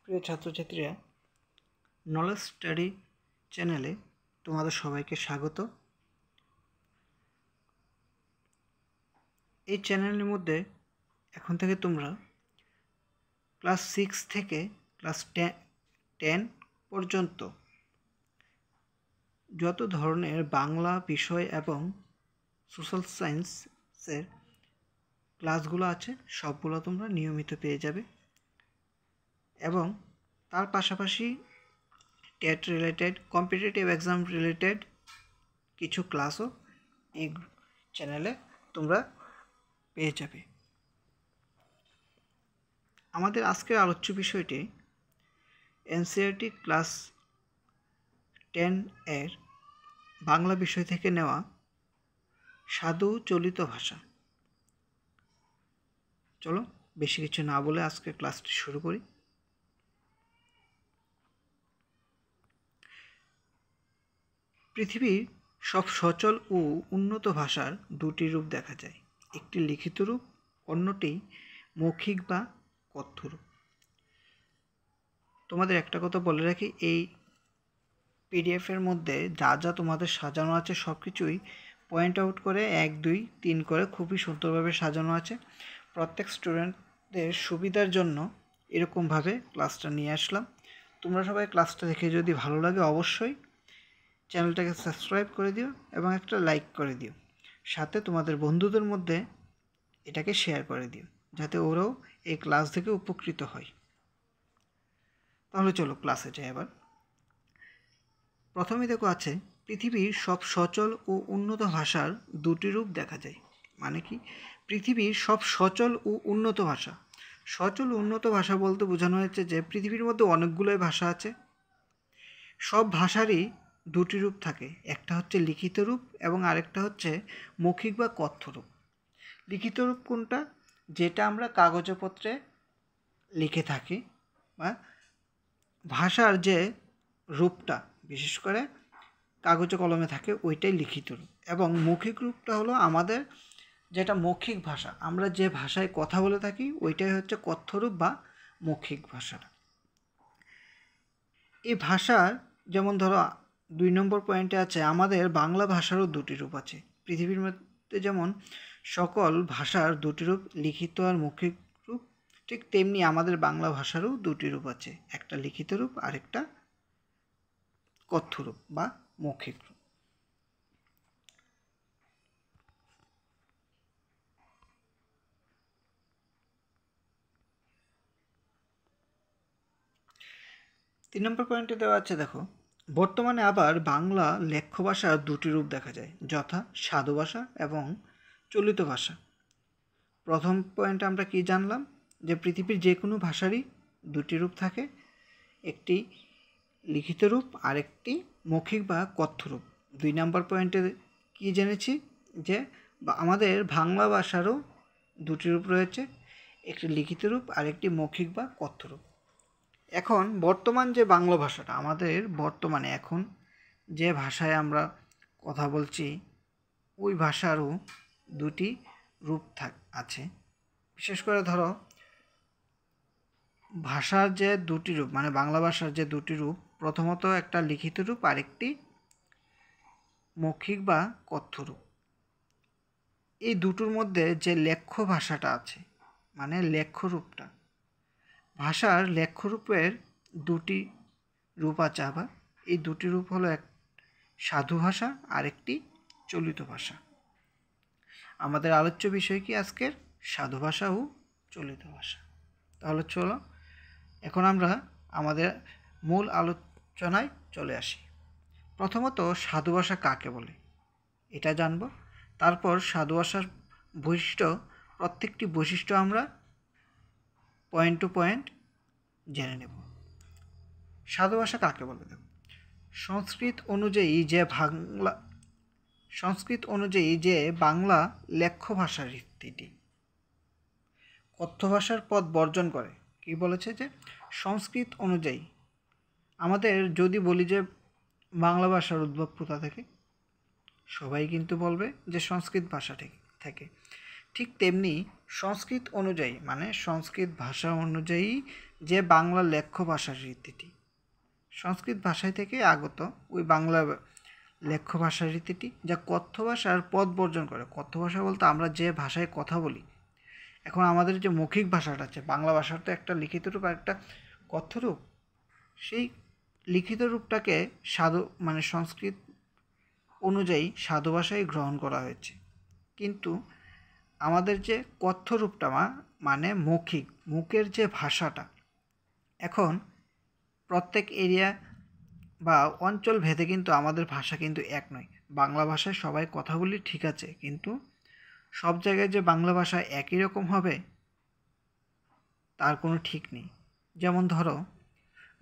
প্রিয় ছাত্রছাত্রীরা, knowledge study চ্যানেলে তোমাদের সবাইকে স্বাগত। এই চ্যানেলের মধ্যে এখন থেকে তোমরা ক্লাস 6 থেকে ক্লাস 10 পর্যন্ত যত ধরনের বাংলা বিষয় এবং সোশ্যাল সায়েন্সের ক্লাসগুলো আছে সবগুলো তোমরা নিয়মিত পেয়ে যাবে এবং তার পাশাপাশি TET related, competitive exam related কিছু ক্লাসও এই চ্যানেলে তোমরা পেয়ে যাবে। আমাদের আজকের আলোচ্য বিষয়টি এনসিইআরটি ক্লাস 10 এর বাংলা বিষয় থেকে নেওয়া সাধু চলিত ভাষা। চলো বেশি কিছু না বলে আজকে ক্লাসটি শুরু করি। পৃথিবীর সব সচল ও উন্নত ভাষার দুটি রূপ দেখা যায়, একটি লিখিত রূপ, অন্যটি মৌখিক বা কথ্য রূপ। তোমাদের একটা কথা বলে রাখি, এই পিডিএফের মধ্যে যা যা তোমাদের সাজানো আছে সব কিছুই পয়েন্ট আউট করে 1, 2, 3 করে খুবই সুন্দরভাবে সাজানো আছে। প্রত্যেক স্টুডেন্টদের সুবিধার জন্য এরকমভাবে ক্লাসটা নিয়ে আসলাম। তোমরা সবাই ক্লাসটা দেখে যদি ভালো লাগে অবশ্যই চ্যানেলটাকে সাবস্ক্রাইব করে দিও এবং একটা লাইক করে দিও। সাথে তোমাদের বন্ধুদের মধ্যে এটাকে শেয়ার করে দিও যাতে ওরাও এই ক্লাস থেকে উপকৃত হয়। তাহলে চলো ক্লাসে যাই। এবার প্রথমে দেখো আছে পৃথিবীর সব সচল ও উন্নত ভাষার দুটি রূপ দেখা যায়। মানে কি? পৃথিবীর সব সচল ও উন্নত ভাষা। সচল ও উন্নত ভাষা বলতে বোঝানো হয়েছে যে পৃথিবীর মধ্যে অনেকগুলোই ভাষা আছে, সব ভাষারই দুটি রূপ থাকে, একটা হচ্ছে লিখিত রূপ এবং আরেকটা হচ্ছে মৌখিক বা কথ্য রূপ। লিখিত রূপ কোনটা? যেটা আমরা কাগজপত্রে লিখে থাকি বা ভাষার যে রূপটা বিশেষ করে কাগজে কলমে থাকে ওইটাই লিখিত রূপ। এবং মৌখিক রূপটা হলো আমাদের যেটা মৌখিক ভাষা, আমরা যে ভাষায় কথা বলে থাকি ওইটাই হচ্ছে কথ্য রূপ বা মৌখিক ভাষাটা। এই ভাষার যেমন ধরো 2 নম্বর পয়েন্টে আছে আমাদের বাংলা ভাষারও দুটি রূপ আছে। পৃথিবীর মধ্যে যেমন সকল ভাষার দুটি রূপ, লিখিত আর মৌখিক রূপ, ঠিক তেমনি আমাদের বাংলা ভাষারও দুটি রূপ আছে, একটা লিখিত রূপ আর একটা কথ্য রূপ বা মৌখিক রূপ। তিন নম্বর পয়েন্টে দেওয়া আছে দেখো, বর্তমানে আবার বাংলা লেখ্য ভাষার দুটি রূপ দেখা যায়, যথা সাধু ভাষা এবং চলিত ভাষা। প্রথম পয়েন্টে আমরা কি জানলাম? যে পৃথিবীর যে কোনো ভাষারই দুটি রূপ থাকে, একটি লিখিত রূপ আর একটি মৌখিক বা কথ্য রূপ। 2 নম্বর পয়েন্টে কি জেনেছি? যে আমাদের বাংলা ভাষারও দুটি রূপ রয়েছে, একটি লিখিত রূপ আর একটি মৌখিক বা কথ্য রূপ। এখন বর্তমান যে বাংলা ভাষাটা, আমাদের বর্তমানে এখন যে ভাষায় আমরা কথা বলছি ওই ভাষারও দুটি রূপ আছে। বিশেষ করে ধরো ভাষার যে দুটি রূপ, মানে বাংলা ভাষার যে দুটি রূপ, প্রথমত একটা লিখিত রূপ আর একটি মৌখিক বা কথ্য রূপ। এই দুটোর মধ্যে যে লেখ্য ভাষাটা আছে, মানে লেখ্য রূপটা, ভাষার লেখ্য রূপের দুটি রূপ আছে। আবার এই দুটি রূপ হলো এক সাধু ভাষা আর একটি চলিত ভাষা। আমাদের আলোচ্য বিষয় কি আজকের? সাধু ভাষা ও চলিত ভাষা। তাহলে চলো এখন আমরা আমাদের মূল আলোচনায় চলে আসি। প্রথমত সাধু ভাষা কাকে বলে এটা জানব, তারপর সাধু ভাষার বৈশিষ্ট্য, প্রত্যেকটি বৈশিষ্ট্য আমরা পয়েন্ট টু পয়েন্ট জেনে নেব। সাধু ভাষা কাকে বলে? দেখো, সংস্কৃত অনুযায়ী যে বাংলা লেখ্য ভাষার রীতিটি কথ্য ভাষার পদ বর্জন করে। কি বলেছে? যে সংস্কৃত অনুযায়ী, আমাদের যদি বলি যে বাংলা ভাষার উদ্ভব কোথা থেকে, সবাই কিন্তু বলবে যে সংস্কৃত ভাষা থেকে। ঠিক তেমনি সংস্কৃত অনুযায়ী, মানে সংস্কৃত ভাষা অনুযায়ী যে বাংলা লেখ্য ভাষার রীতিটি, সংস্কৃত ভাষায় থেকে আগত ওই বাংলা লেখ্য ভাষার রীতিটি যা কথ্য ভাষার পদ বর্জন করে। কথ্য ভাষা বলতে আমরা যে ভাষায় কথা বলি। এখন আমাদের যে মৌখিক ভাষাটা আছে, বাংলা ভাষার তো একটা লিখিত রূপ আর একটা কথ্য রূপ। সেই লিখিত রূপটাকে সংস্কৃত অনুযায়ী সাধু ভাষায় গ্রহণ করা হয়েছে, কিন্তু আমাদের যে কথ্য রূপটা মানে মুখের যে ভাষাটা, এখন প্রত্যেক এরিয়া বা অঞ্চল ভেদে কিন্তু আমাদের ভাষা কিন্তু এক নয়। বাংলা ভাষায় সবাই কথা বলি ঠিক আছে, কিন্তু সব জায়গায় যে বাংলা ভাষা একই রকম হবে তার কোনো ঠিক নেই। যেমন ধরো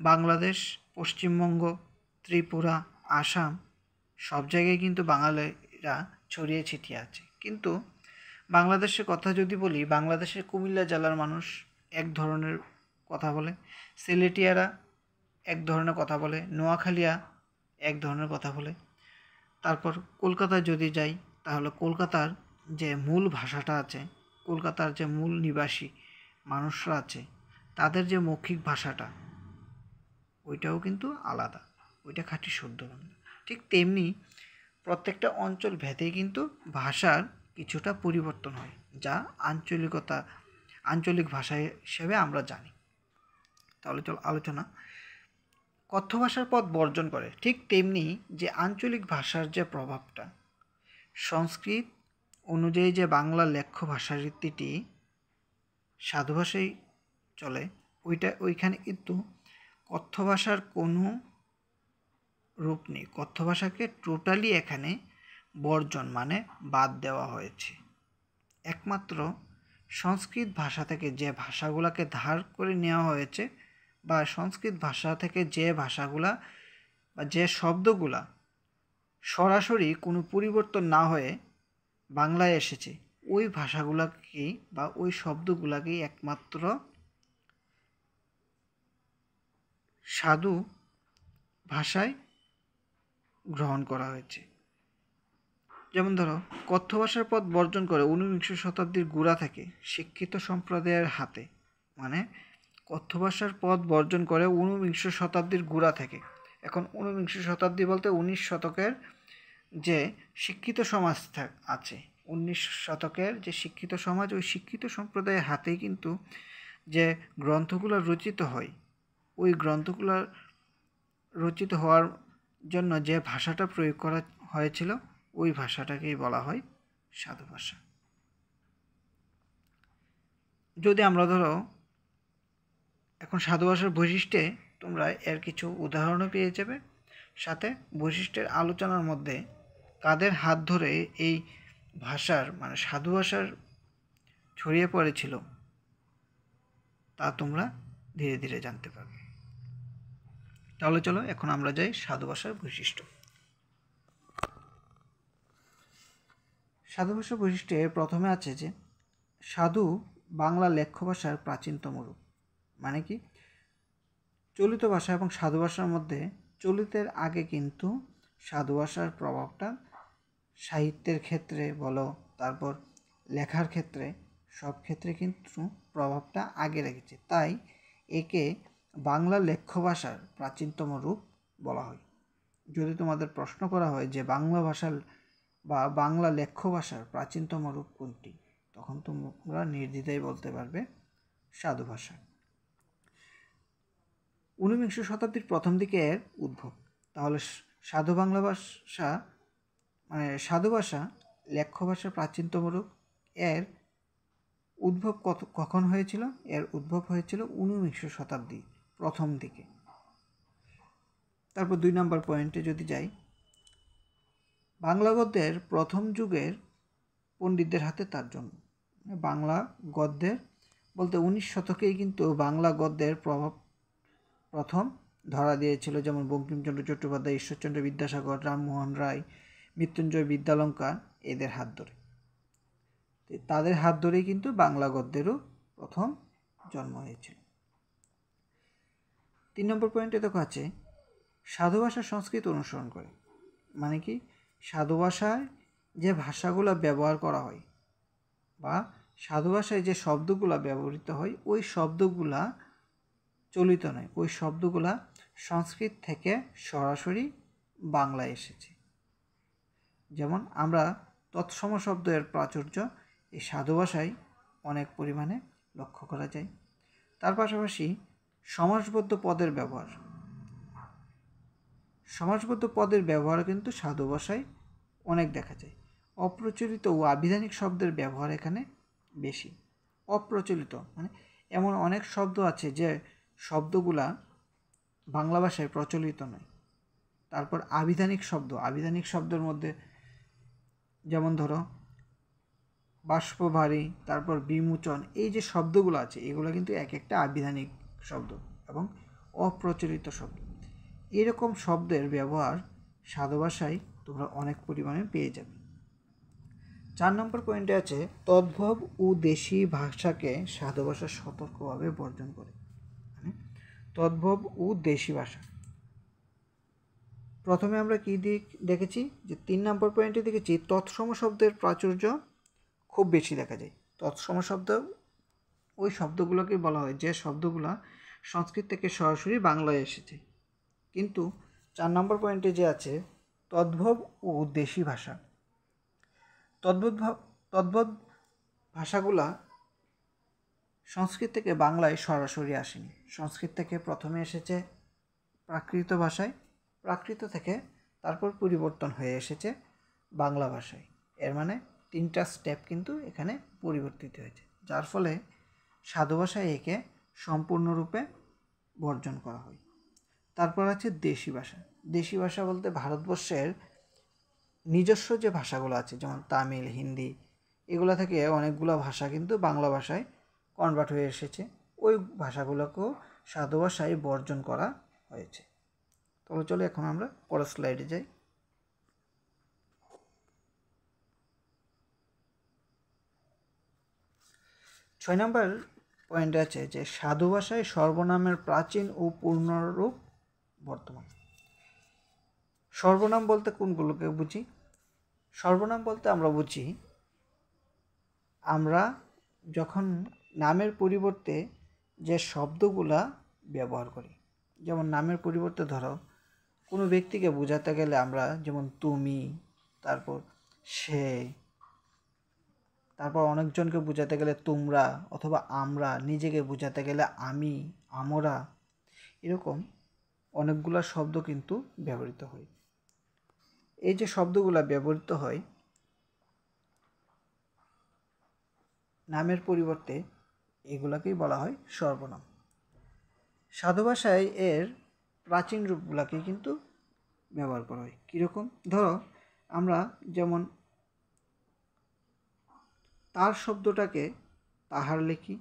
বাংলাদেশ, পশ্চিমবঙ্গ, ত্রিপুরা, আসাম সব জায়গায় কিন্তু বাঙালিরা ছড়িয়ে ছিটিয়ে আছে, কিন্তু বাংলাদেশের কথা যদি বলি, বাংলাদেশের কুমিল্লা জেলার মানুষ এক ধরনের কথা বলে, সিলেটিয়ারা এক ধরনের কথা বলে, নোয়াখালিয়া এক ধরনের কথা বলে। তারপর কলকাতায় যদি যাই তাহলে কলকাতার যে মূল ভাষাটা আছে, কলকাতার যে মূল নিবাসী মানুষরা আছে তাদের যে মৌখিক ভাষাটা ওইটাও কিন্তু আলাদা, ওইটা খাঁটি শুদ্ধ বাংলা। ঠিক তেমনি প্রত্যেকটা অঞ্চল ভেদে কিন্তু ভাষার কিছুটা পরিবর্তন হয়, যা আঞ্চলিক ভাষা হিসেবে আমরা জানি। তাহলে চল আলোচনা। কথ্য ভাষার পদ বর্জন করে, ঠিক তেমনি যে আঞ্চলিক ভাষার যে প্রভাবটা, সংস্কৃত অনুযায়ী যে বাংলা লেখ্য ভাষার রীতিটি সাধু ভাষায় চলে, ওইখানে কিন্তু কথ্য ভাষার কোনো রূপ নেই। কথ্য ভাষাকে টোটালি এখানে বর্জন মানে বাদ দেওয়া হয়েছে। একমাত্র সংস্কৃত ভাষা থেকে যে ভাষাগুলোকে ধার করে নেওয়া হয়েছে, বা সংস্কৃত ভাষা থেকে যে ভাষাগুলা বা যে শব্দগুলা সরাসরি কোনো পরিবর্তন না হয়ে বাংলায় এসেছে, ওই ভাষাগুলোকেই বা ওই শব্দগুলোকেই একমাত্র সাধু ভাষায় গ্রহণ করা হয়েছে। যেমন ধরো কথ্য ভাষার পদ বর্জন করে ঊনবিংশ শতাব্দীর গোড়া থেকে শিক্ষিত সম্প্রদায়ের হাতে, মানে কথ্য ভাষার পদ বর্জন করে ঊনবিংশ শতাব্দীর গোড়া থেকে। এখন ঊনবিংশ শতাব্দী বলতে 19 শতকের যে শিক্ষিত সমাজ আছে, 19 শতকের যে শিক্ষিত সমাজ, ওই শিক্ষিত সম্প্রদায়ের হাতেই কিন্তু যে গ্রন্থগুলো রচিত হয়, ওই গ্রন্থগুলো রচিত হওয়ার জন্য যে ভাষাটা প্রয়োগ করা হয়েছিল ওই ভাষাটাকেই বলা হয় সাধু ভাষা। যদি আমরা ধরো এখন সাধু ভাষার বৈশিষ্ট্যে তোমরা এর কিছু উদাহরণও পেয়ে যাবে, সাথে বৈশিষ্ট্যের আলোচনার মধ্যে কাদের হাত ধরে এই ভাষার মানে সাধু ভাষার ছড়িয়ে পড়েছিল তা তোমরা ধীরে ধীরে জানতে পারবে। তাহলে চলো এখন আমরা যাই সাধু ভাষার বৈশিষ্ট্য। সাধু ভাষার বৈশিষ্ট্যে প্রথমে আছে যে সাধু বাংলা লেখ্য ভাষার প্রাচীনতম রূপ। মানে কি, চলিত ভাষা এবং সাধু ভাষার মধ্যে চলিতের আগে কিন্তু সাধু ভাষার প্রভাবটা সাহিত্যের ক্ষেত্রে বলো, তারপর লেখার ক্ষেত্রে, সব ক্ষেত্রে কিন্তু প্রভাবটা আগে রেখেছে, তাই একে বাংলা লেখ্য ভাষার প্রাচীনতম রূপ বলা হয়। যদি তোমাদের প্রশ্ন করা হয় যে বাংলা ভাষার বা বাংলা লেখ্য ভাষার প্রাচীনতম রূপ কোনটি, তখন তোমরা নির্দ্বিধায় বলতে পারবে সাধু ভাষা। ঊনবিংশ শতাব্দীর প্রথম দিকে এর উদ্ভব। তাহলে সাধু বাংলা ভাষা মানে সাধু ভাষা লেখ্য ভাষার প্রাচীনতম রূপ, এর উদ্ভব কখন হয়েছিল? এর উদ্ভব হয়েছিল ঊনবিংশ শতাব্দী প্রথম দিকে। তারপর 2 নম্বর পয়েন্টে যদি যাই, বাংলা গদ্যের প্রথম যুগের পণ্ডিতদের হাতে তার জন্ম। বাংলা গদ্যের বলতে 19 শতকেই কিন্তু বাংলা গদ্যের প্রভাব প্রথম ধরা দিয়েছিল, যেমন বঙ্কিমচন্দ্র চট্টোপাধ্যায়, ঈশ্বরচন্দ্র বিদ্যাসাগর, রামমোহন রায়, মৃত্যুঞ্জয় বিদ্যালঙ্কার, এদের হাত ধরে, তাদের হাত ধরেই কিন্তু বাংলা গদ্যেরও প্রথম জন্ম হয়েছিল। 3 নম্বর পয়েন্টে দেখো আছে সাধু ভাষা সংস্কৃত অনুসরণ করে। মানে কি, সাধু ভাষায় যে ভাষাগুলো ব্যবহার করা হয় বা সাধু ভাষায় যে শব্দগুলো ব্যবহৃত হয়, ওই শব্দগুলা চলিত নয়, ওই শব্দগুলা সংস্কৃত থেকে সরাসরি বাংলায় এসেছে। যেমন আমরা তৎসম শব্দের প্রাচুর্য এই সাধু ভাষায় অনেক পরিমাণে লক্ষ্য করা যায়। তার পাশাপাশি সমাসবদ্ধ পদের ব্যবহার, সমাসবদ্ধ পদের ব্যবহার কিন্তু সাধু ভাষায় অনেক দেখা যায়। অপ্রচলিত ও আবিধানিক শব্দের ব্যবহার এখানে বেশি। অপ্রচলিত মানে এমন অনেক শব্দ আছে যে শব্দগুলা বাংলা ভাষায় প্রচলিত নয়। তারপর আবিধানিক শব্দ, আবিধানিক শব্দের মধ্যে যেমন ধরো বাষ্পভারী, তারপর বিমোচন, এই যে শব্দগুলো আছে এগুলো কিন্তু এক একটা আবিধানিক শব্দ এবং অপ্রচলিত শব্দ। এরকম শব্দের ব্যবহার সাধু ভাষায় তোমরা অনেক পরিমাণে পেয়ে যাবে। 4 নম্বর পয়েন্টে আছে তদ্ভব ও দেশি ভাষাকে সাধু ভাষা সতর্কভাবে বর্জন করে। মানে তদ্ভব ও দেশি ভাষা, প্রথমে আমরা কি দেখেছি যে 3 নম্বর পয়েন্টে দেখেছি তৎসম শব্দের প্রাচুর্য খুব বেশি দেখা যায়। তৎসম শব্দ ওই শব্দগুলোকে বলা হয় যে শব্দগুলো সংস্কৃত থেকে সরাসরি বাংলায় এসেছে। কিন্তু 4 নম্বর পয়েন্টে যে আছে তদ্ভব ও দেশি ভাষা, তদ্ভব ভাষাগুলা সংস্কৃত থেকে বাংলায় সরাসরি আসেনি। সংস্কৃত থেকে প্রথমে এসেছে প্রাকৃত ভাষায়, প্রাকৃত থেকে তারপর পরিবর্তন হয়ে এসেছে বাংলা ভাষায়। এর মানে 3টা স্টেপ কিন্তু এখানে পরিবর্তিত হয়েছে, যার ফলে সাধু ভাষায় একে সম্পূর্ণরূপে বর্জন করা হয়। তারপর আছে দেশি ভাষা। দেশি ভাষা বলতে ভারতবর্ষের নিজস্ব যে ভাষাগুলো আছে যেমন তামিল, হিন্দি, এগুলো থেকে অনেকগুলো ভাষা কিন্তু বাংলা ভাষায় কনভার্ট হয়ে এসেছে। ওই ভাষাগুলোকেও সাধু ভাষায় বর্জন করা হয়েছে। তবে চলো এখন আমরা পরের স্লাইডে যাই। ছয় নম্বর পয়েন্টে আছে যে সাধু ভাষায় সর্বনামের প্রাচীন ও পূর্ণরূপ বর্তমান। সর্বনাম বলতে কোনগুলোকে বুঝি? সর্বনাম বলতে আমরা বুঝি আমরা যখন নামের পরিবর্তে যে শব্দগুলা ব্যবহার করি, যেমন নামের পরিবর্তে ধরো কোনো ব্যক্তিকে বোঝাতে গেলে আমরা যেমন তুমি, তারপর সে, তারপর অনেকজনকে বোঝাতে গেলে তোমরা অথবা আমরা, নিজেকে বোঝাতে গেলে আমি, আমরা, এরকম অনেকগুলো শব্দ কিন্তু ব্যবহৃত হয়। এই যে শব্দগুলো ব্যবহৃত হয় নামের পরিবর্তে, এগুলাকেই বলা হয় সর্বনাম। সাধু ভাষায় এর প্রাচীন রূপগুলোকে কিন্তু ব্যবহার করা হয়। কীরকম? ধরো আমরা যেমন তার শব্দটাকে তাহার লিখি,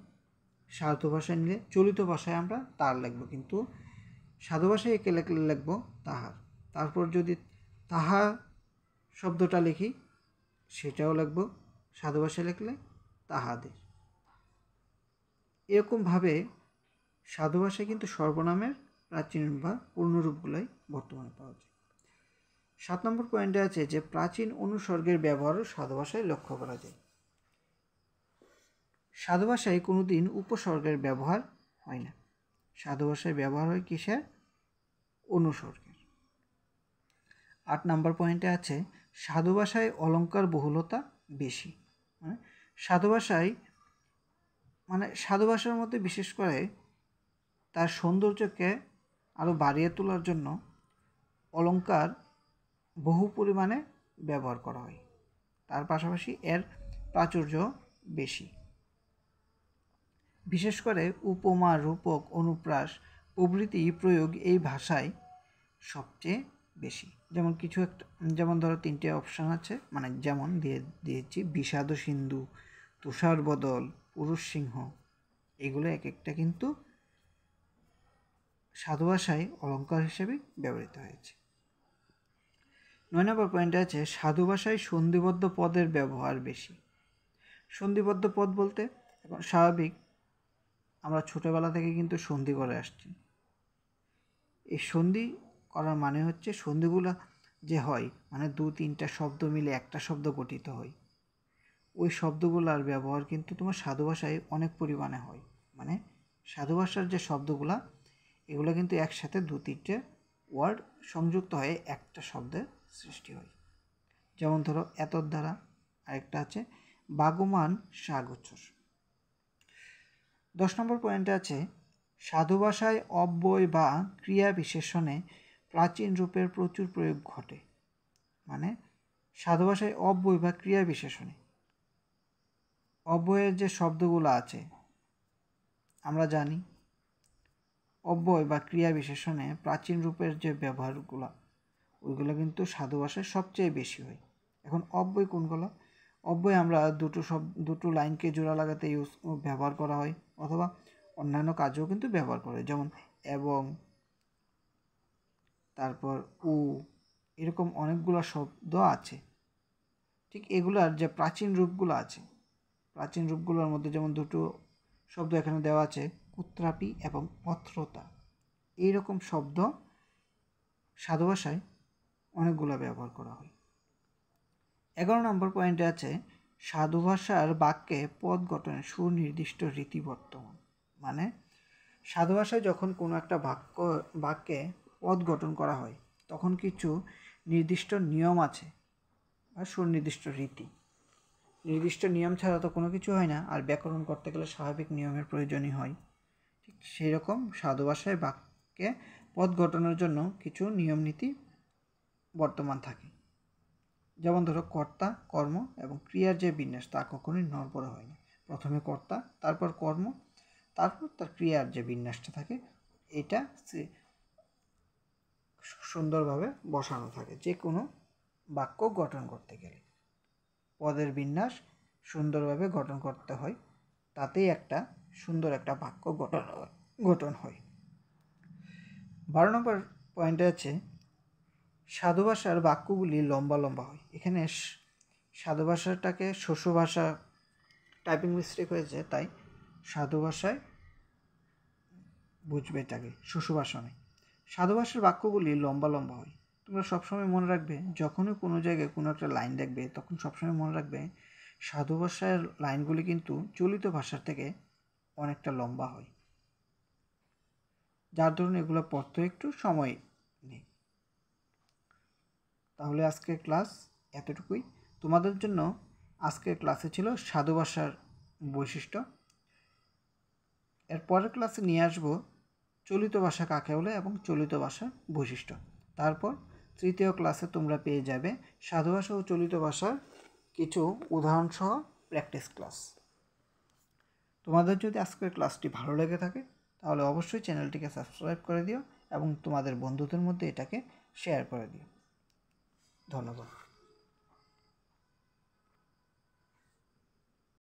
সাধু ভাষায় নিলে চলিত ভাষায় আমরা তার লিখব, কিন্তু সাধু ভাষায় একে লিখব তাহার। তারপর যদি তাহার শব্দটা লিখি সেটাও লিখব সাধু ভাষায় লিখলে তাহাদের। এরকমভাবে সাধু ভাষায় কিন্তু সর্বনামের প্রাচীন বা পূর্ণরূপগুলাই বর্তমানে পাওয়া যায়। 7 নম্বর পয়েন্টে আছে যে প্রাচীন অনুসর্গের ব্যবহারও সাধু ভাষায় লক্ষ্য করা যায়। সাধু ভাষায় কোনোদিন উপসর্গের ব্যবহার হয় না। সাধু ভাষায় ব্যবহার হয় কিসের? অনুসর্গের। 8 নম্বর পয়েন্টে আছে সাধু ভাষায় অলঙ্কার বহুলতা বেশি। সাধু ভাষায় সাধু ভাষার মধ্যে বিশেষ করে তার সৌন্দর্যকে আরও বাড়িয়ে তোলার জন্য অলঙ্কার বহু পরিমাণে ব্যবহার করা হয়। তার পাশাপাশি এর প্রাচুর্য বেশি। বিশেষ করে উপমা, রূপক, অনুপ্রাস প্রভৃতি প্রয়োগ এই ভাষায় সবচেয়ে বেশি। যেমন কিছু একটা, যেমন ধরো 3টে অপশান আছে, যেমন দিয়েছি বিষাদ সিন্ধু, তুষার বদল, পুরুষ সিংহ, এগুলো এক একটা কিন্তু সাধু ভাষায় অলঙ্কার হিসেবে ব্যবহৃত হয়েছে। 9 নম্বর পয়েন্টে আছে সাধু ভাষায় সন্ধিবদ্ধ পদের ব্যবহার বেশি। সন্ধিবদ্ধ পদ বলতে এখন স্বাভাবিক আমরা ছোটোবেলা থেকে কিন্তু সন্ধি করে আসছি। এই সন্ধি করার মানে হচ্ছে সন্ধিগুলো যে হয় 2-3টা শব্দ মিলে একটা শব্দ গঠিত হয়, ওই শব্দগুলোর ব্যবহার কিন্তু তোমার সাধু ভাষায় অনেক পরিমাণে হয়। সাধু ভাষার যে শব্দগুলা এগুলো কিন্তু একসাথে 2-3টে ওয়ার্ড সংযুক্ত হয়ে একটা শব্দের সৃষ্টি হয়। যেমন ধরো এতর দ্বারা, আরেকটা আছে বাগমান সাগোচর। 10 নম্বর পয়েন্টে আছে সাধু ভাষায় অব্যয় বা ক্রিয়া বিশেষণে প্রাচীন রূপের প্রচুর প্রয়োগ ঘটে। মানে সাধু ভাষায় অব্যয় বা ক্রিয়া বিশেষণে অব্যয়ের যে শব্দগুলো আছে আমরা জানি, অব্যয় বা ক্রিয়া বিশেষণে প্রাচীন রূপের যে ব্যবহারগুলো ওইগুলো কিন্তু সাধু ভাষায় সবচেয়ে বেশি হয়। এখন অব্যয় কোনগুলো? অব্যয় আমরা দুটো লাইনকে জোড়া লাগাতে ব্যবহার করা হয়, অথবা অন্যান্য কাজেও কিন্তু ব্যবহার করা হয়। যেমন এবং, তারপর উ, এরকম অনেকগুলো শব্দ আছে। ঠিক এগুলার যে প্রাচীন রূপগুলো আছে, প্রাচীন রূপগুলোর মধ্যে যেমন দুটো শব্দ এখানে দেওয়া আছে, কুত্রাপি এবং পত্রতা, এইরকম শব্দ সাধু ভাষায় অনেকগুলো ব্যবহার করা হয়। 11 নম্বর পয়েন্টে আছে সাধু ভাষার বাক্যে পদ গঠনের সুনির্দিষ্ট রীতি বর্তমান। মানে সাধু ভাষায় যখন কোনো একটা বাক্যে পদ গঠন করা হয় তখন কিছু নির্দিষ্ট নিয়ম আছে বা সুনির্দিষ্ট রীতি। নির্দিষ্ট নিয়ম ছাড়া তো কোনো কিছু হয় না, আর ব্যাকরণ করতে গেলে স্বাভাবিক নিয়মের প্রয়োজনই হয়। ঠিক সেই রকম সাধু ভাষায় বাক্যে পদ গঠনের জন্য কিছু নিয়ম নীতি বর্তমান থাকে। যেমন ধরো কর্তা, কর্ম এবং ক্রিয়ার যে বিন্যাস তা কখনোই নড়বড়ে হয় না। প্রথমে কর্তা, তারপর কর্ম, তারপর তার ক্রিয়ার যে বিন্যাসটা থাকে এটা সুন্দরভাবে বসানো থাকে। যে কোনো বাক্য গঠন করতে গেলে পদের বিন্যাস সুন্দরভাবে গঠন করতে হয়, তাতেই একটা সুন্দর একটা বাক্য গঠন হয়। 12 নম্বর পয়েন্টে আছে সাধু ভাষার বাক্যগুলি লম্বা লম্বা হয়। এখানে সাধু ভাষাটাকে শোষো ভাষা টাইপিং মিস্টেক হয়েছে, তাই সাধু ভাষায় বুঝবে এটাকে, শোষো ভাষা নয়। সাধু ভাষার বাক্যগুলি লম্বা লম্বা হয়। তোমরা সবসময় মনে রাখবে, যখনই কোনো জায়গায় কোনো একটা লাইন দেখবে তখন সবসময় মনে রাখবে সাধু ভাষার লাইনগুলি কিন্তু চলিত ভাষার থেকে অনেকটা লম্বা হয়, যার ধরুন এগুলো পড়তে একটু সময় নেই। তাহলে আজকের ক্লাস এতটুকুই। তোমাদের জন্য আজকের ক্লাসে ছিল সাধু ভাষার বৈশিষ্ট্য। এর পরের ক্লাসে নিয়ে আসবো চলিত ভাষা কাকে বলে এবং চলিত ভাষার বৈশিষ্ট্য। তারপর তৃতীয় ক্লাসে তোমরা পেয়ে যাবে সাধু ভাষা ও চলিত ভাষার কিছু উদাহরণসহ প্র্যাকটিস ক্লাস। তোমাদের যদি আজকের ক্লাসটি ভালো লেগে থাকে তাহলে অবশ্যই চ্যানেলটিকে সাবস্ক্রাইব করে দিও এবং তোমাদের বন্ধুদের মধ্যে এটাকে শেয়ার করে দিও। ধন্যবাদ।